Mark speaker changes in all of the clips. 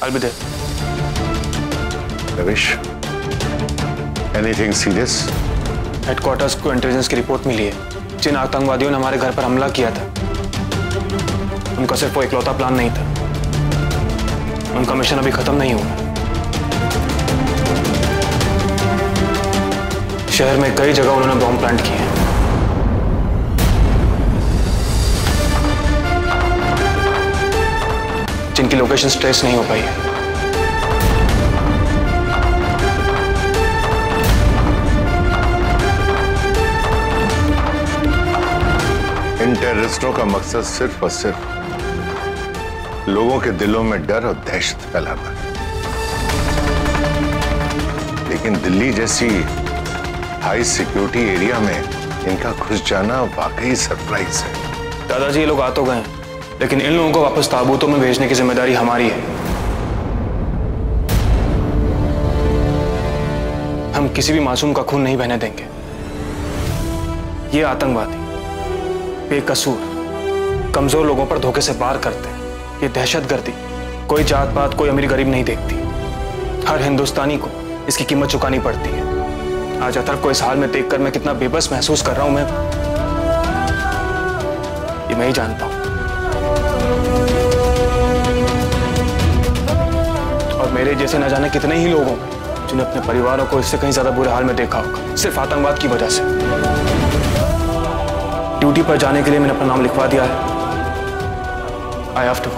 Speaker 1: I'll be there.
Speaker 2: Ravish, anything serious?
Speaker 1: Headquarters को intelligence की report मिली है। जिन आतंकवादियों ने हमारे घर पर हमला किया था, उनका सिर्फ वो इकलौता प्लान नहीं था। उनका मिशन अभी खत्म नहीं हुआ। शहर में कई जगह उन्होंने बॉम्ब प्लांट किए हैं। जिनकी लोकेशन ट्रेस नहीं हो पाई है।
Speaker 2: इन टेररिस्टों का मकसद सिर्फ और सिर्फ लोगों के दिलों में डर और दहशत फैलाना है। लेकिन दिल्ली जैसी हाई सिक्योरिटी एरिया में इनका घुस जाना वाकई सरप्राइज है।
Speaker 1: दादाजी, ये लोग आ तो गए हैं, लेकिन इन लोगों को वापस ताबूतों में भेजने की जिम्मेदारी हमारी है। हम किसी भी मासूम का खून नहीं बहने देंगे। ये आतंकवादी बेकसूर कमजोर लोगों पर धोखे से वार करते हैं। ये दहशतगर्दी कोई जात पात, कोई अमीर गरीब नहीं देखती। हर हिंदुस्तानी को इसकी कीमत चुकानी पड़ती है। आज अथर्व को इस हाल में देखकर मैं कितना बेबस महसूस कर रहा हूं, ये मैं ही जानता हूं। और मेरे जैसे न जाने कितने ही लोगों जिन्हें अपने परिवारों को इससे कहीं ज्यादा बुरे हाल में देखा होगा, सिर्फ आतंकवाद की वजह से। ड्यूटी पर जाने के लिए मैंने अपना नाम लिखवा दिया है। I have to.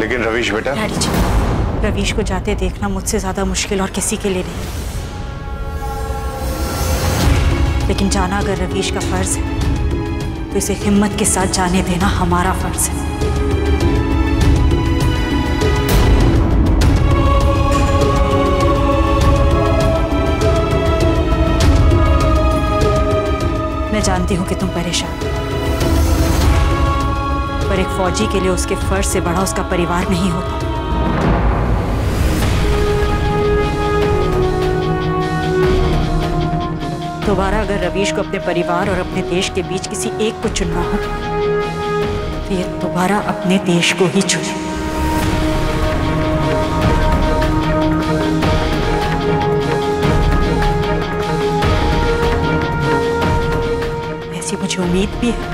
Speaker 2: लेकिन रवीश बेटा,
Speaker 3: डैडी जी, रवीश को जाते देखना मुझसे ज्यादा मुश्किल और किसी के लिए नहीं। लेकिन जाना अगर रवीश का फर्ज है तो इसे हिम्मत के साथ जाने देना हमारा फर्ज है। मैं जानती हूं कि तुम परेशान हो, पर एक फौजी के लिए उसके फर्ज से बड़ा उसका परिवार नहीं होता। दोबारा अगर रवीश को अपने परिवार और अपने देश के बीच किसी एक को चुनना हो तो ये दोबारा अपने देश को ही चुने। ऐसी मुझे उम्मीद भी है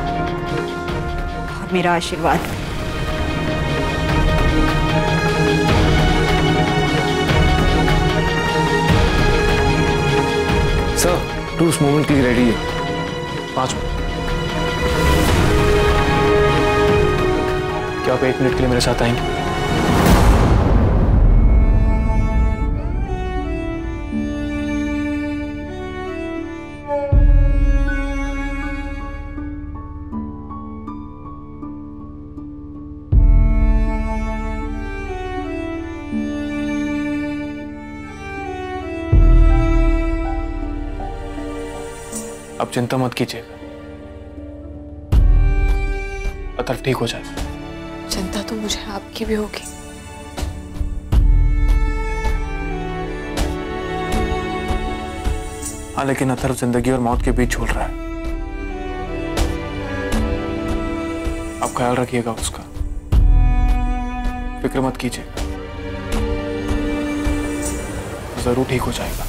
Speaker 3: और मेरा आशीर्वाद भी।
Speaker 1: सर, टूर्स मूवमेंट के लिए रेडी है। 5 मिनट। क्या आप 1 मिनट के लिए मेरे साथ आएंगे? आप चिंता मत कीजिएगा, अथर्व ठीक हो जाएगा।
Speaker 4: चिंता तो मुझे आपकी भी होगी।
Speaker 1: हाँ, लेकिन अथर्व जिंदगी और मौत के बीच झूल रहा है। आप ख्याल रखिएगा उसका, फिक्र मत कीजिएगा, जरूर ठीक हो जाएगा।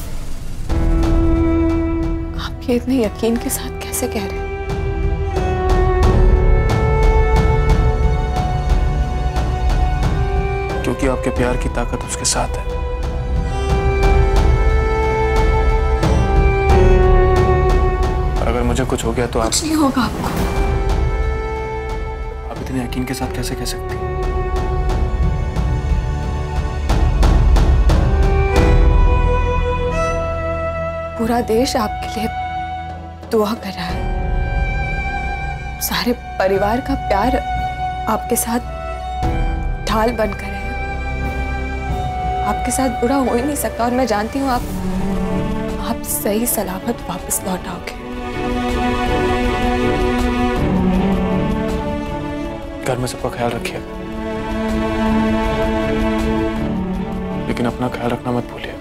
Speaker 4: ये इतने यकीन के साथ कैसे कह रहे हैं?
Speaker 1: क्योंकि आपके प्यार की ताकत उसके साथ है। और अगर मुझे कुछ हो गया तो
Speaker 4: कुछ नहीं होगा आपको।
Speaker 1: आप इतने यकीन के साथ कैसे कह सकती हैं?
Speaker 4: पूरा देश आपके लिए दुआ कर रहा है। सारे परिवार का प्यार आपके साथ ढाल बनकर है। आपके साथ बुरा हो ही नहीं सकता और मैं जानती हूँ आप सही सलामत वापस लौट आओगे।
Speaker 1: घर में सबका ख्याल रखिएगा, लेकिन अपना ख्याल रखना मत भूलिएगा।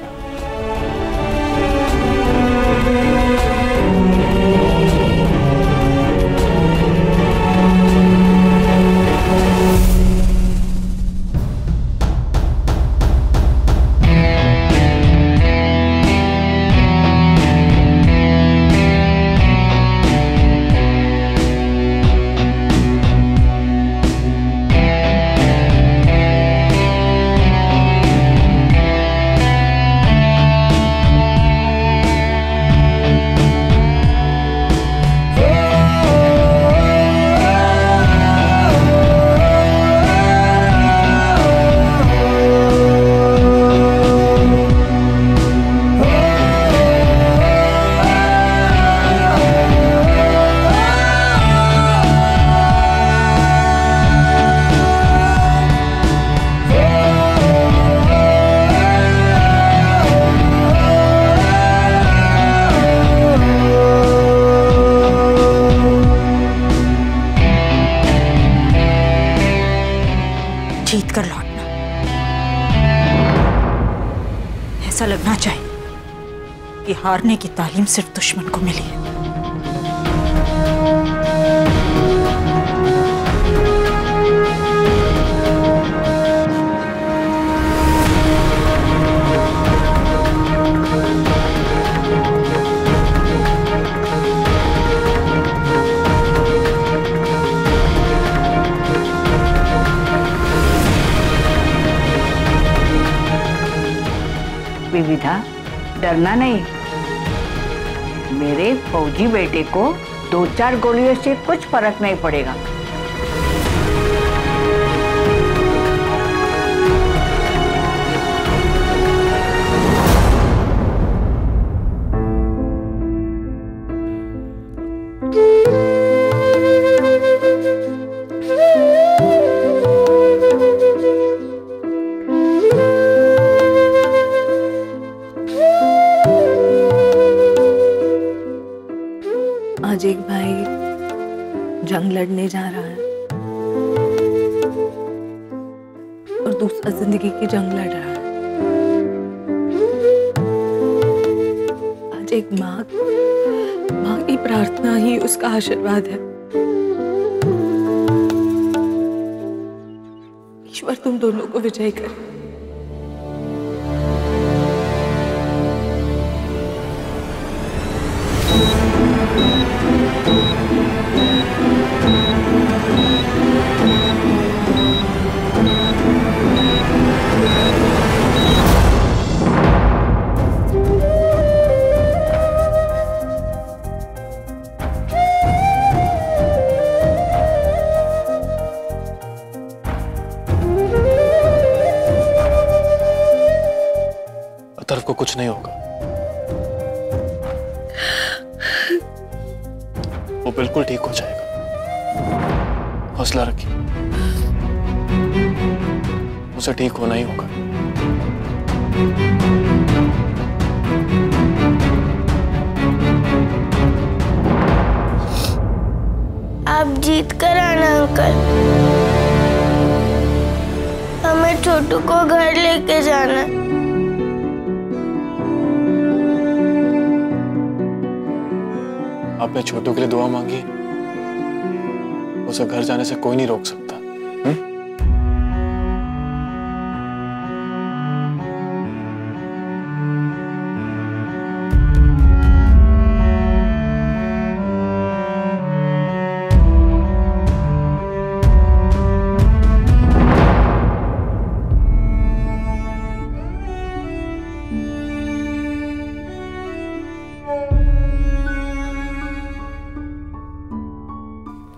Speaker 3: हारने की तालीम सिर्फ दुश्मन को मिली है।
Speaker 5: विविधा, डरना नहीं। मेरे फौजी बेटे को 2-4 गोलियों से कुछ फर्क नहीं पड़ेगा।
Speaker 4: आज एक भाई जंग लड़ने जा रहा है और दूसरा जिंदगी की जंग लड़ रहा है। आज एक माँ की प्रार्थना ही उसका आशीर्वाद है। ईश्वर तुम दोनों को विजय करे।
Speaker 1: अथर्व को कुछ नहीं होगा, वो बिल्कुल ठीक हो जाएगा। हौसला रखिए, उसे ठीक होना ही होगा।
Speaker 6: आप जीत कर आना अंकल, हमें छोटू को घर लेके जाना।
Speaker 1: आपने छोटू के लिए दुआ मांगी, उसे घर जाने से कोई नहीं रोक सकता।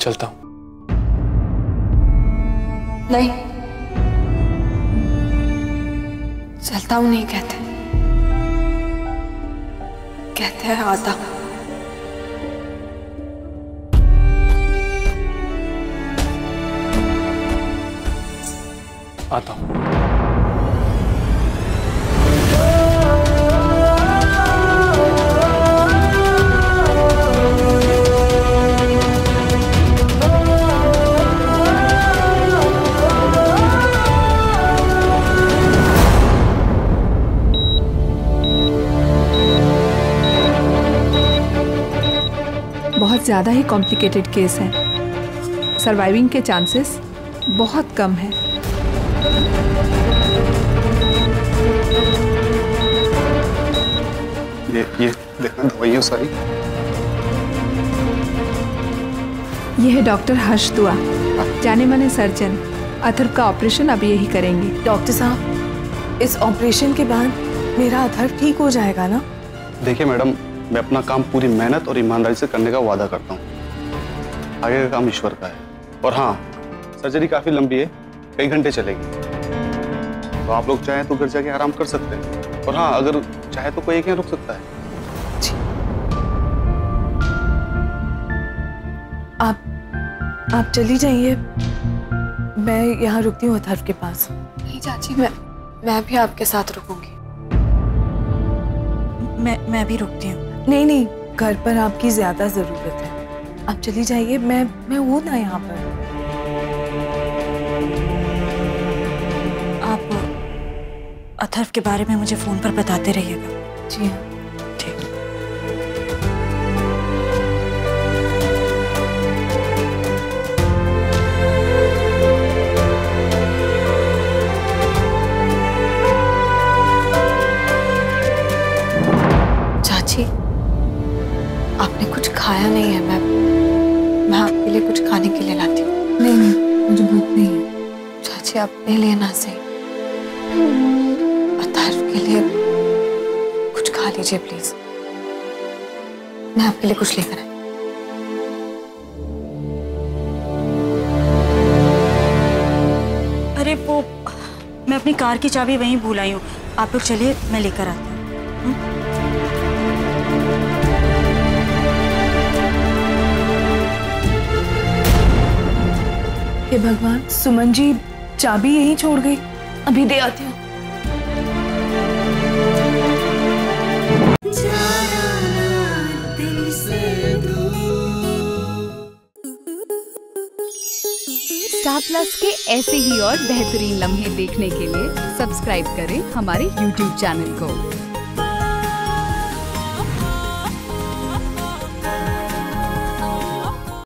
Speaker 1: चलता हूं।
Speaker 4: नहीं, चलता हूं नहीं कहते, कहते हैं आता हूं।
Speaker 1: आता हूं।
Speaker 7: बहुत ज़्यादा ही कॉम्प्लिकेटेड केस है। सर्वाइविंग के चांसेस बहुत कम है।
Speaker 8: ये देखना दवाइयाँ सारी।
Speaker 7: ये है डॉक्टर हर्ष दुआ, जाने माने सर्जन। अथर्व का ऑपरेशन अब यही करेंगे।
Speaker 4: डॉक्टर साहब, इस ऑपरेशन के बाद मेरा अथर्व ठीक हो जाएगा ना?
Speaker 8: देखिए मैडम, मैं अपना काम पूरी मेहनत और ईमानदारी से करने का वादा करता हूँ। आगे का काम ईश्वर का है। और हाँ, सर्जरी काफी लंबी है, कई घंटे चलेगी। तो आप लोग चाहें तो घर जाके आराम कर सकते हैं। और हाँ, अगर चाहे तो कोई एक यहाँ रुक सकता है।
Speaker 4: आप चली जाइए, मैं यहाँ रुकती हूँ अथर्व के पास।
Speaker 7: नहीं चाची,
Speaker 4: मैं भी आपके साथ रुकूंगी।
Speaker 3: मैं भी रुकती हूँ।
Speaker 4: नहीं, घर पर आपकी ज्यादा जरूरत है। आप चली जाइए, मैं हूँ ना यहाँ पर।
Speaker 3: आप अथर्व के बारे में मुझे फोन पर बताते रहिएगा।
Speaker 4: जी हाँ।
Speaker 3: ठीक।
Speaker 4: अपने लिए ना सही, अथर्व के लिए कुछ खा लीजिए प्लीज। मैं आपके लिए कुछ लेकर आई।
Speaker 3: अरे वो मैं अपनी कार की चाबी वहीं भूल आई हूँ, आप लोग चलिए मैं लेकर आती हूँ।
Speaker 4: हे भगवान, सुमन जी चाबी यहीं छोड़ गई। अभी दे आती हूँ।
Speaker 9: स्टार प्लस के ऐसे ही और बेहतरीन लम्हे देखने के लिए सब्सक्राइब करें हमारे YouTube चैनल को।